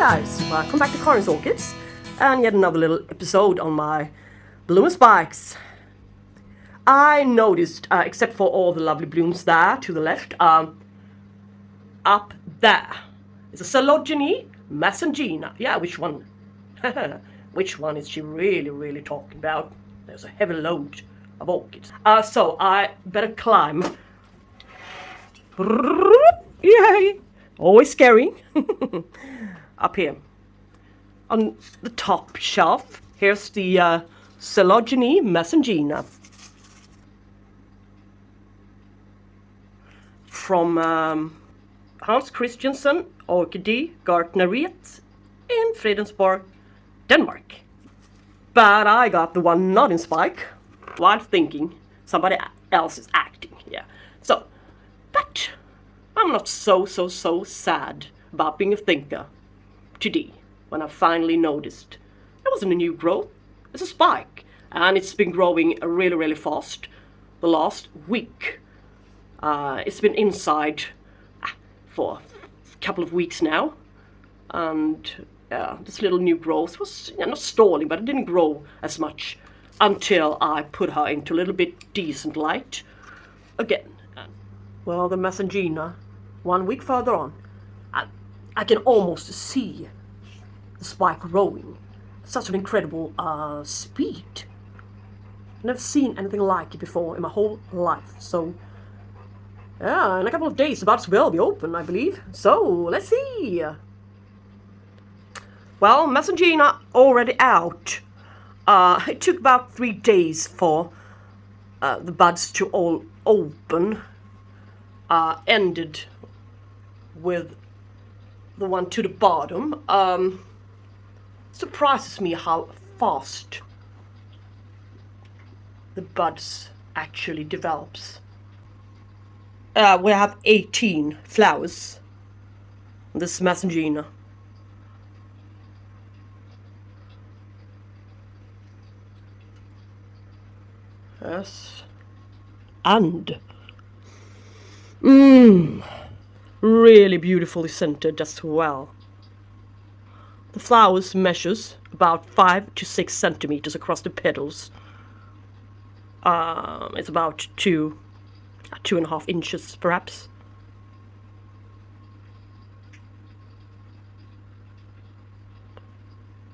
guys, welcome back to Karins Orchids and yet another little episode on my bloom spikes. I noticed, except for all the lovely blooms there to the left, up there is a Coelogyne Massageana. Yeah, which one? Which one is she really talking about? There's a heavy load of orchids. So I better climb. Yay! Always scary. Up here. On the top shelf, here's the Coelogyne Massageana. From Christiansen, Orchidegartneriet in Fredensborg, Denmark. But I got the one not in spike, while thinking somebody else is acting. Yeah. So, but I'm not so sad about being a thinker today when I finally noticed there wasn't a new growth, it's a spike, and it's been growing really fast the last week. It's been inside for a couple of weeks now, and this little new growth was not stalling, but it didn't grow as much until I put her into a little bit decent light again. Well, the Massageana, 1 week further on, I can almost see the spike growing. Such an incredible speed. Never seen anything like it before in my whole life. So, yeah, in a couple of days the buds will be open, I believe. So, let's see. Well, Massageana already out. It took about 3 days for the buds to all open. Ended with the one to the bottom. Surprises me how fast the buds actually develops. We have 18 flowers on this Massageana. Yes. And really beautifully scented as well. The flowers measures about 5 to 6 centimeters across the petals. It's about 2.5 inches perhaps.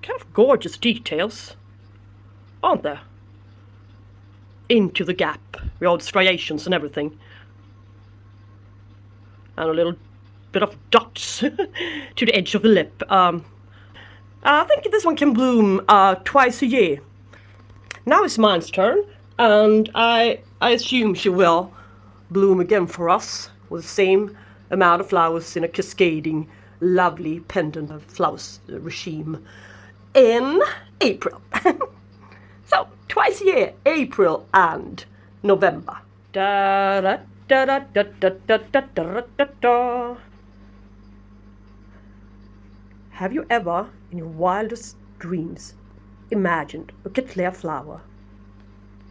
Kind of gorgeous details, aren't there? Into the gap with all the striations and everything. And a little bit of dots to the edge of the lip. I think this one can bloom twice a year. Now it's mine's turn, and I assume she will bloom again for us with the same amount of flowers in a cascading, lovely pendant of flowers regime in April. So, twice a year, April and November. Da da da da da da da da da da. Have you ever, in your wildest dreams, imagined a Katlea flower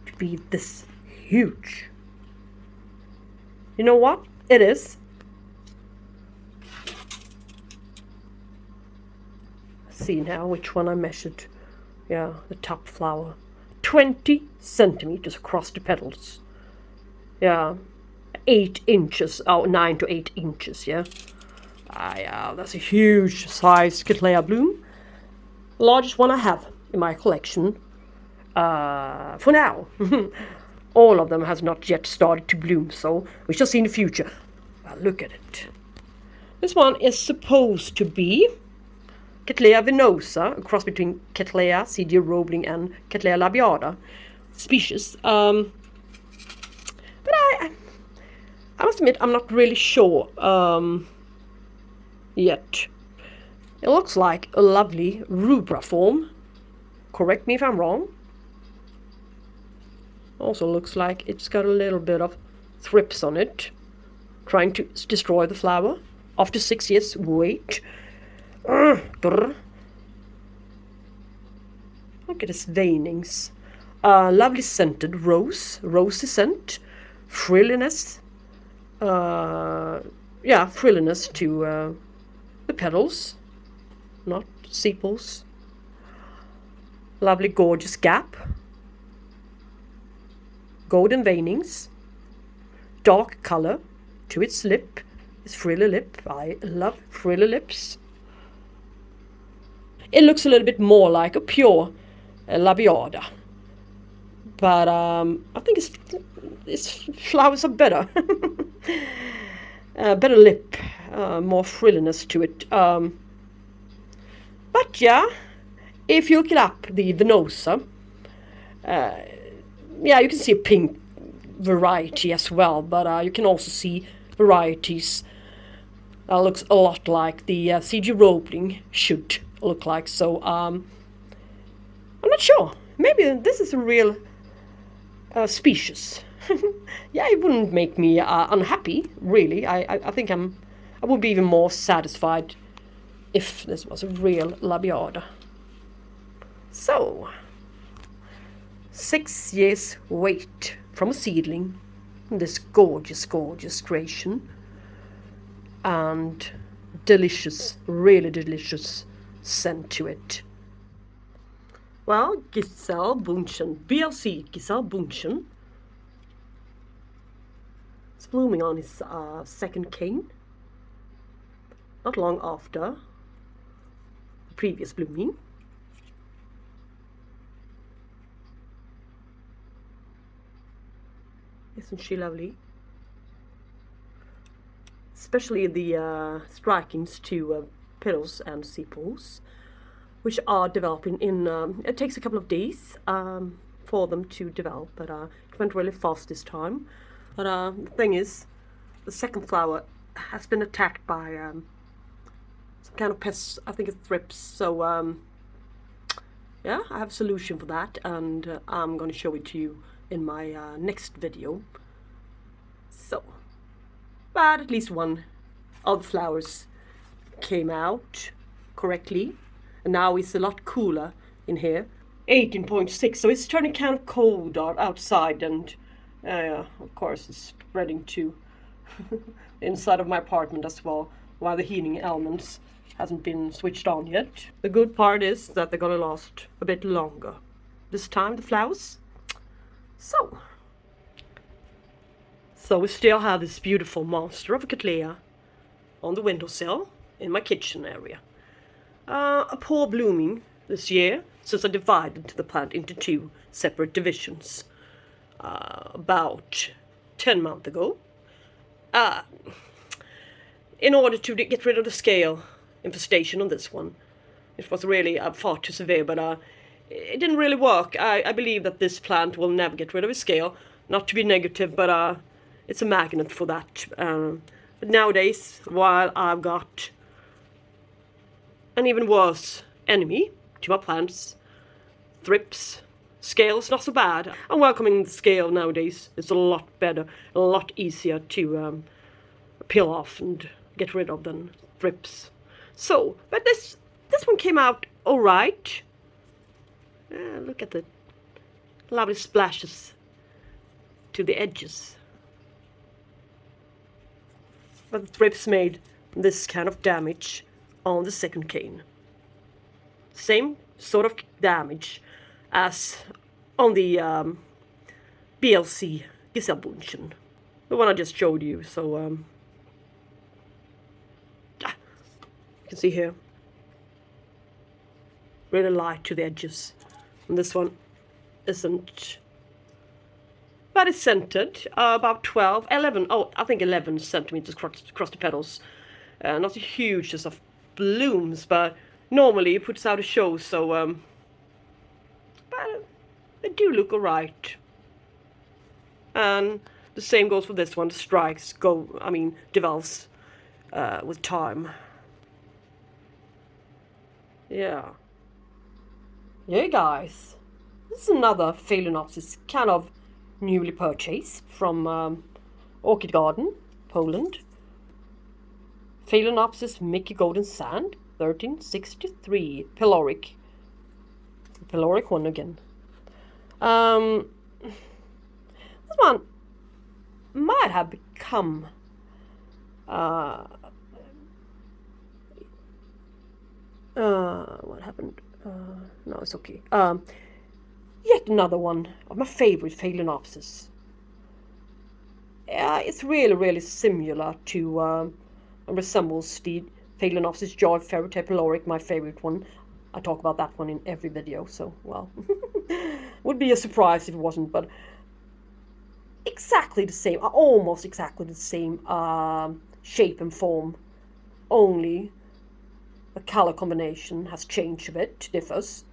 to be this huge? You know what? It is. See now which one I measured. Yeah, the top flower. 20 centimeters across the petals. Yeah, 8 inches, 9 to 8 inches, yeah. Yeah, that's a huge size Catlea bloom. Largest one I have in my collection. For now. All of them has not yet started to bloom, so we shall see in the future. Well, look at it. This one is supposed to be Catlea Vinosa, a cross between Cattleya, CD Roble, and Catlea labiata species. But I must admit, I'm not really sure yet. It looks like a lovely rubra form. Correct me if I'm wrong. Also looks like it's got a little bit of thrips on it, trying to destroy the flower after 6 years wait. Look at its veinings. Lovely scented rosy scent, frilliness. Frilliness to the petals. not sepals. Lovely gorgeous gap. Golden veinings. Dark color to its lip. Its frilly lip. I love frilly lips. It looks a little bit more like a pure labiata. But I think its flowers are better. Better lip. More frilliness to it. But yeah, if you look it up, the Vinosa, yeah, you can see a pink variety as well, but you can also see varieties that looks a lot like the CG Roble should look like. So I'm not sure. Maybe this is a real species. Yeah, it wouldn't make me unhappy, really. I think I would be even more satisfied if this was a real labiata. So, 6 years wait from a seedling, this gorgeous, gorgeous creation, and delicious, really delicious scent to it. Well, Gisele Bundchen, BLC Gisele Bundchen, is blooming on his second cane, not long after the previous blooming. Isn't she lovely? Especially the strikings to petals and sepals, which are developing in, it takes a couple of days for them to develop, but it went really fast this time. But the thing is, the second flower has been attacked by some kind of pests. I think it's thrips. So yeah, I have a solution for that, and I'm going to show it to you in my next video. So, but at least one of the flowers came out correctly, and now it's a lot cooler in here. 18.6, so it's turning kind of cold outside, and of course it's spreading to inside of my apartment as well, while the heating elements hasn't been switched on yet. The good part is that they're gonna last a bit longer this time, the flowers. So we still have this beautiful monster of a Katlea on the windowsill in my kitchen area. A poor blooming this year, since I divided the plant into 2 separate divisions about 10 months ago. In order to get rid of the scale infestation on this one. It was really far too severe, but it didn't really work. I believe that this plant will never get rid of its scale. Not to be negative, but it's a magnet for that. But nowadays, while I've got an even worse enemy to my plants, thrips, scale's not so bad. I'm welcoming the scale nowadays. It's a lot better, a lot easier to peel off and get rid of than thrips. So, but this one came out alright. Look at the lovely splashes to the edges. But the thrips made this kind of damage on the second cane. Same sort of damage as on the BLC Gisele Bundchen, the one I just showed you. So you can see here, really light to the edges, and this one isn't. But it's centered, about 11 centimeters across the petals. Not a huge of blooms, but normally it puts out a show, so but they do look alright. And the same goes for this one. The strikes develops with time. Yeah. Yeah, guys. This is another Phalaenopsis, kind of newly purchased from Orchid Garden, Poland. Phalaenopsis Mickey Golden Sand, 1363, pyloric one again. This one might have become What happened? No, it's okay. Yet another one of my favorite Phalaenopsis. It's really, really similar to, resembles the Phalaenopsis joy ferret pyloric, my favorite one. I talk about that one in every video, so, well, would be a surprise if it wasn't, but exactly the same, almost exactly the same shape and form, only the color combination has changed a bit, differs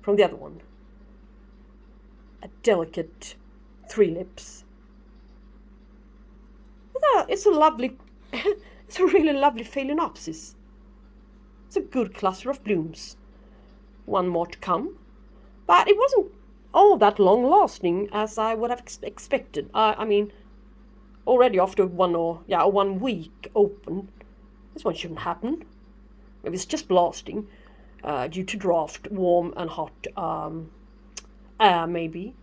from the other one. A delicate 3 lips. It's a lovely, it's a really lovely Phalaenopsis. It's a good cluster of blooms. One more to come, but it wasn't all that long lasting as I would have expected. I mean, already after 1 week open, this one shouldn't happen. Maybe it's just blasting due to draft, warm and hot air, maybe.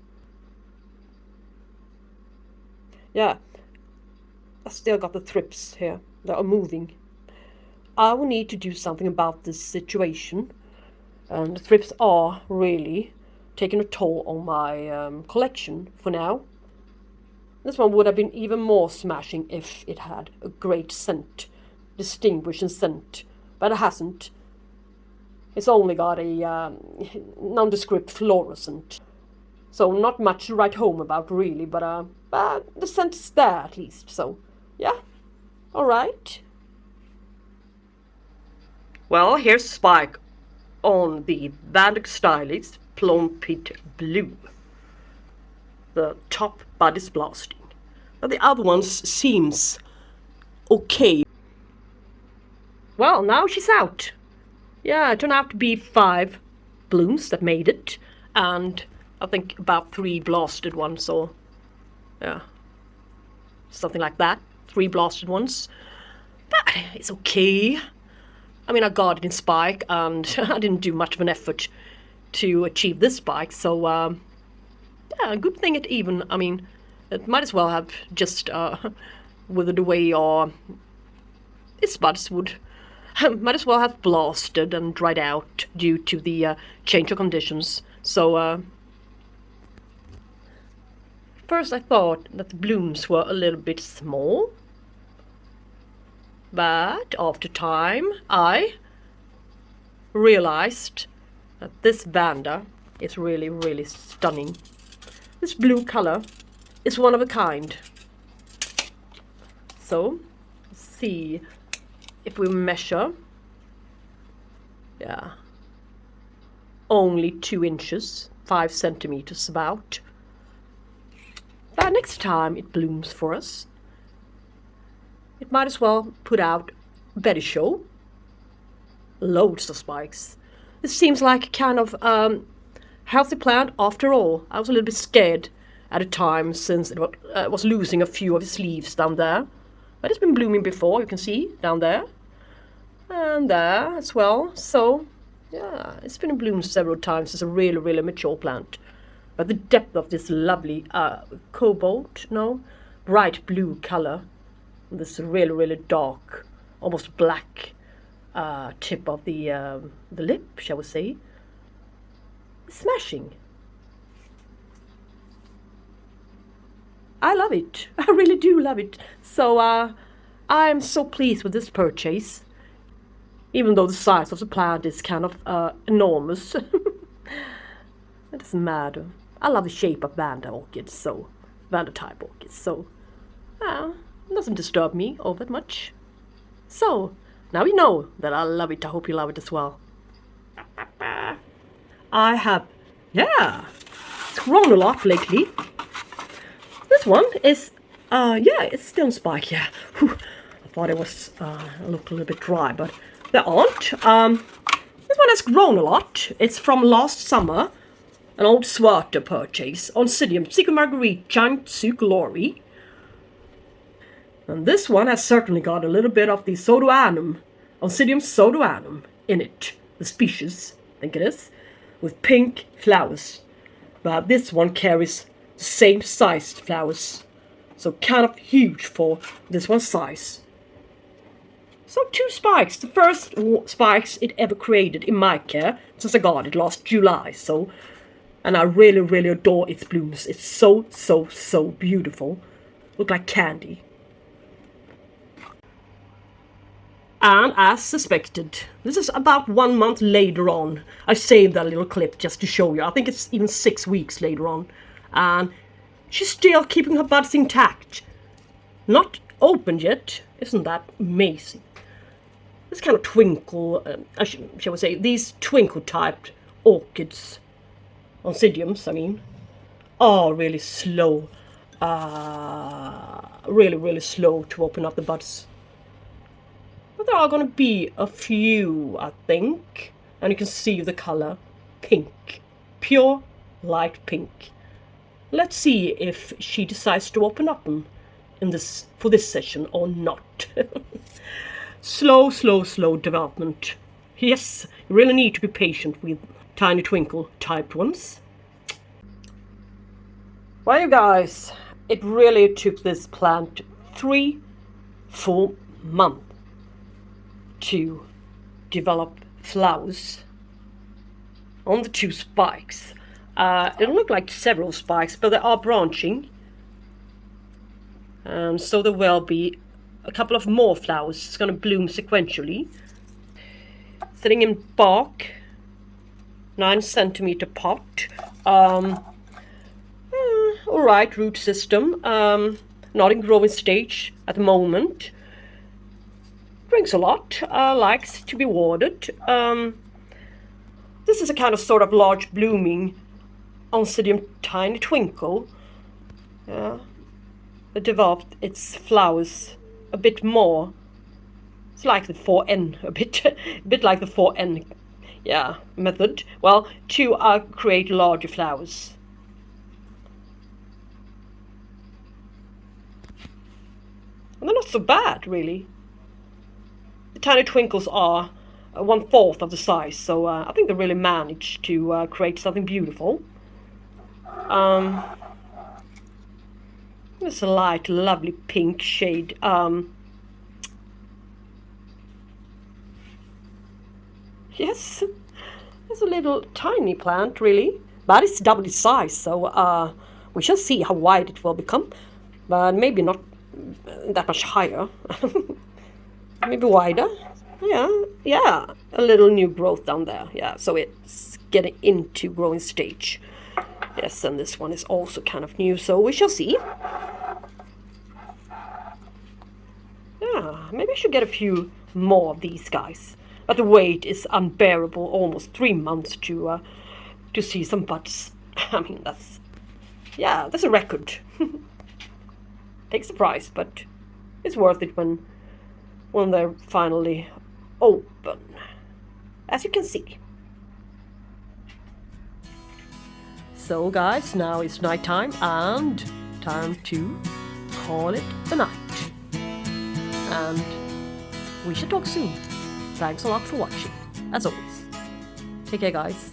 Yeah, I still got the thrips here that are moving. I will need to do something about this situation. And the thrips are really taking a toll on my collection for now. This one would have been even more smashing if it had a great scent, distinguishing scent, but it hasn't. It's only got a nondescript fluorescent, so not much to write home about really, but the scent is there at least, so yeah, alright. Well, here's Spike on the Vanda Stylis Plumpit Blue. The top bud is blasting, but the other ones seems okay. Well, now she's out. Yeah, it turned out to be 5 blooms that made it, and I think about 3 blasted ones, or yeah, something like that. 3 blasted ones, but it's okay. I mean, I got it in Spike, and I didn't do much of an effort to achieve this Spike, so yeah, good thing it even. I mean, it might as well have just withered away, or its buds would might as well have blasted and dried out due to the change of conditions. So first I thought that the blooms were a little bit small, but after time I realized that this Vanda is really, really stunning. This blue color is one of a kind. So let's see if we measure. Yeah, only 2 inches, 5 centimeters about. But next time it blooms for us, it might as well put out a better show. Loads of spikes. It seems like a kind of healthy plant after all. I was a little bit scared at a time since it was losing a few of its leaves down there. But it's been blooming before, you can see, down there. And there as well. So, yeah, it's been in bloom several times. It's a really, really mature plant. But the depth of this lovely bright blue color, this really, really dark, almost black tip of the lip, shall we say, smashing. I love it. I really do love it. So I am so pleased with this purchase, even though the size of the plant is kind of enormous. It doesn't matter. I love the shape of Vanda orchids, so Vanda type orchids, so it doesn't disturb me all that much. So now you know that I love it. I hope you love it as well. I have, it's grown a lot lately. This one is, it's still in spike, yeah. Whew. I thought it was, looked a little bit dry, but they aren't. This one has grown a lot. It's from last summer, an old Schwerter purchase, Oncidium, Margarita, giant Coelogyne. And this one has certainly got a little bit of the Oncidium sodoanum in it, the species, I think it is, with pink flowers. But this one carries the same sized flowers, so kind of huge for this one's size. So 2 spikes, the first spikes it ever created in my care since I got it last July. So, and I really, really adore its blooms. It's so, so, so beautiful. Look like candy. And as suspected, this is about 1 month later on. I saved that little clip just to show you. I think it's even 6 weeks later on. And she's still keeping her buds intact. Not opened yet. Isn't that amazing? This kind of twinkle, shall we say, these twinkle-typed orchids, oncidiums, I mean, are really slow. Really, really slow to open up the buds. But there are going to be a few, I think. And you can see the color. Pink. Pure light pink. Let's see if she decides to open up them for this session or not. Slow, slow, slow development. Yes, you really need to be patient with tiny twinkle typed ones. Well, you guys, it really took this plant 3 full months to develop flowers on the 2 spikes. It look like several spikes, but they are branching. So there will be a couple of more flowers. It's going to bloom sequentially. Sitting in bark, 9 centimeter pot. Alright, root system. Not in growing stage at the moment. Drinks a lot. Likes to be watered. This is a kind of sort of large blooming oncidium tiny twinkle. It developed its flowers a bit more. It's like the 4N, a bit like the 4N, method. Well, to create larger flowers. And they're not so bad, really. The tiny twinkles are 1/4 of the size, so I think they really managed to create something beautiful. It's a light, lovely pink shade. Yes, it's a little tiny plant, really, but it's double its size, so we shall see how wide it will become, but maybe not that much higher. Maybe wider. Yeah, a little new growth down there. Yeah, so it's getting into growing stage. Yes, and this one is also kind of new, so we shall see. Yeah, maybe I should get a few more of these guys. But the wait is unbearable, almost 3 months to see some buds. I mean, that's a record. Takes a price, but it's worth it when they're finally open, as you can see. So guys, now it's night time and time to call it a night. And we should talk soon. Thanks a lot for watching. As always, take care guys.